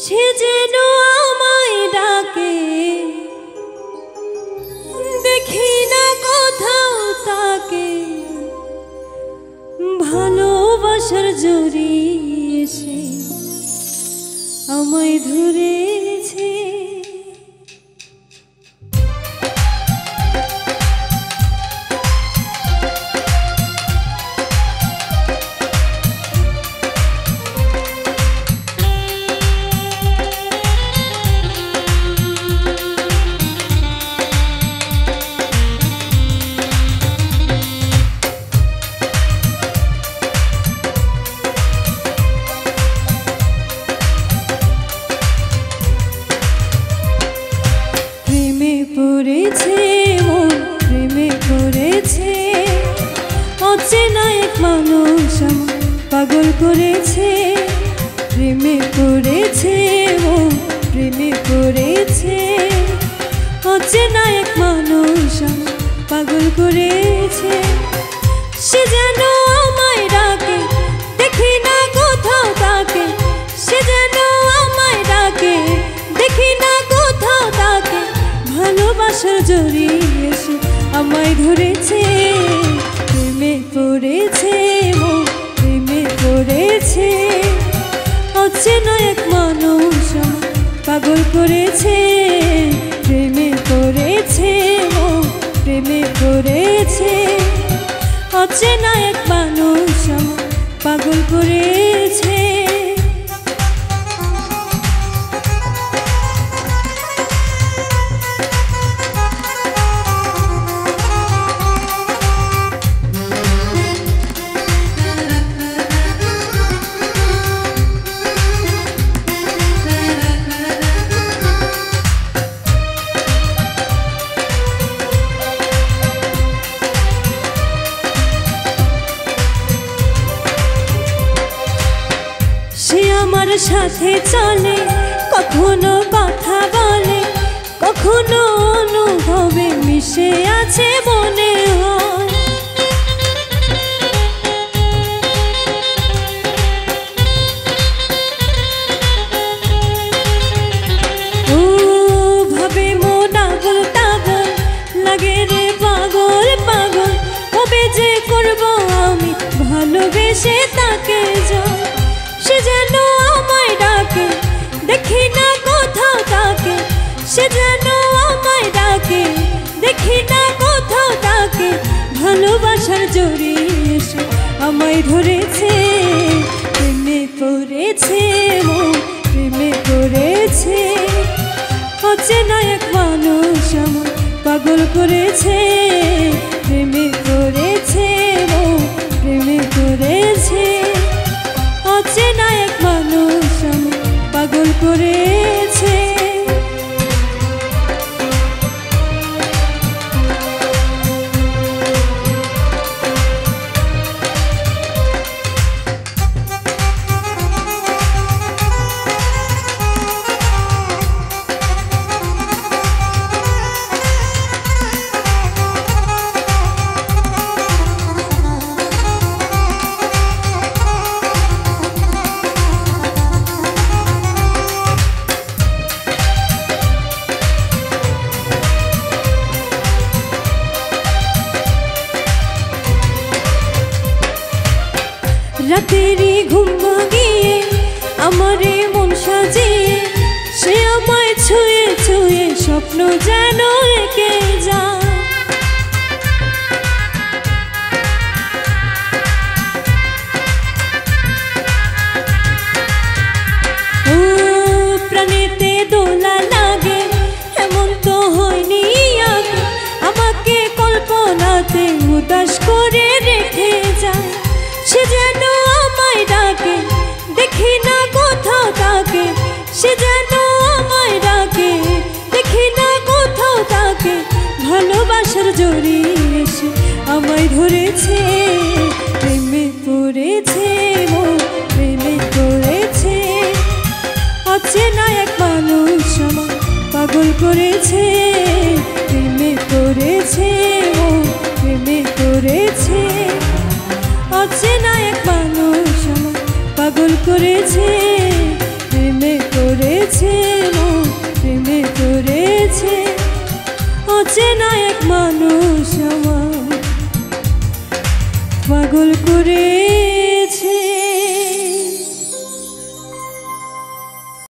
সে যেন আমায় ডাকে, দেখি না কোথাও তাকে, ভালোবাসার জড়ি এসে আমায় ধরেছে। পড়েছে মন, প্রেমে পড়েছে, অচেনা এক মানুষ আমায় পাগল করেছে। প্রেমে পড়েছে মন, প্রেমে পড়েছে, অচেনা এক মানুষ আমায় পাগল করেছে। সে যেন আমায় ডাকে, দেখি না কোথাও তাকে, সে যেন আমায় ডাকে, দেখি না কোথাও তাকে, ভালোবাসার জড়ি এসে আমায় ধরেছে। প্রেমে পড়েছে মন, প্রেমে পড়েছে, অচেনা এক মানুষ আমায় পাগল করেছে। প্রেমে পড়েছে মন, প্রেমে পড়েছে, অচেনা এক মানুষ আমায় পাগল করেছে। সে আমার সাথে চলে, কখনো কথা বলে, কখনো অনুভবে মিশে আছে মনে হয়। ও ভাবে মন আবল তাবল, লাগে রে পাগল পাগল, কবে যে করবো আমি ভালোবেসে তাকে জয়। সে যেন আমায় ডাকে, দেখি না কোথাও তাকে, সে যেন আমায় ডাকে, দেখি না কোথাও তাকে, ভালোবাসার জড়ি এসে আমায় ধরেছে। প্রেমে পড়েছে মন, প্রেমে পড়েছে, অচেনা এক মানুষ আমায় পাগল করেছে। প্রেমে পড়েছে মন, প্রেমে পড়েছে, অচেনা এক মানুষ আমায় পাগল করেছে। রাতেরই ঘুম ভাঙিয়ে আমারে মন সাজিয়ে, সে আমায় ছুঁয়ে ছুঁয়ে স্বপ্ন যেন এঁকে যায়। ও প্রাণেতে দোলা লাগে, এমন তো হয়নি আগে, আমাকে কল্পনাতে উদাস করে রেখে যায়। সে যেন আমায় ডাকে, দেখি না কোথাও তাকে, সে যেন আমায় ডাকে, দেখি না কোথাও তাকে, ভালোবাসার জড়ি এসে আমায় ধরেছে। প্রেমে পড়েছে মন, প্রেমে পড়েছে, অচেনা এক মানুষ আমায় পাগল করেছে। প্রেমে পড়েছে মন, প্রেমে পড়েছে, অচেনা এক মানুষ আমায় পাগল করেছে। প্রেমে পড়েছে। মানুষ আমার পাগল করে